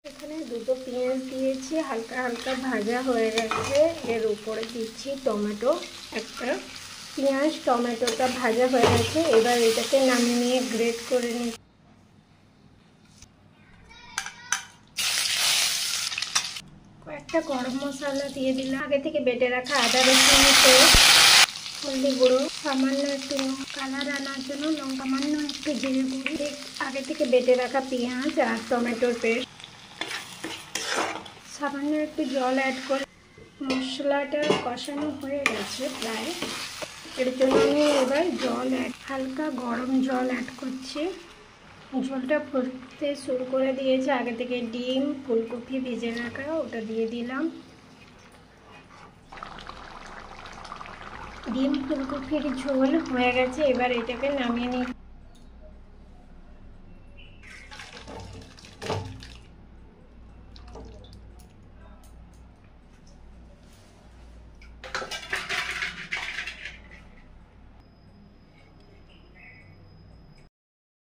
এখানে দুটো পেঁয়াজ দিয়েছি, হালকা হালকা ভাজা হয়ে গেছে। এর উপরে দিচ্ছি টমেটো একটা। পেঁয়াজ টমেটোটা ভাজা হয়ে গেছে, এবার এটাকে নামিয়ে নিয়ে গ্রেট করে নিচ্ছি। কয়েকটা গরম মশলা দিয়ে দিলাম, আগে থেকে বেটে রাখা আদা রসুন পেস্ট, হলদি গুঁড়ো, সামান্য একটু কালার আনার জন্য সামান্য একটু জিরে গুঁড়ো, আগে থেকে বেটে রাখা পেঁয়াজ আর টমেটোর পেস্ট, সামান্য একটু জল অ্যাড করে মশলাটা কষানো হয়ে গেছে প্রায়। এর জন্য আমি এবার হালকা গরম জল অ্যাড করছি। ঝোলটা ফুটতে শুরু করে দিয়েছে, আগে থেকে ডিম ফুলকপি ভেজে রাখা ওটা দিয়ে দিলাম। ডিম ফুলকপির ঝোল হয়ে গেছে, এবার এটাকে নামিয়ে নিই।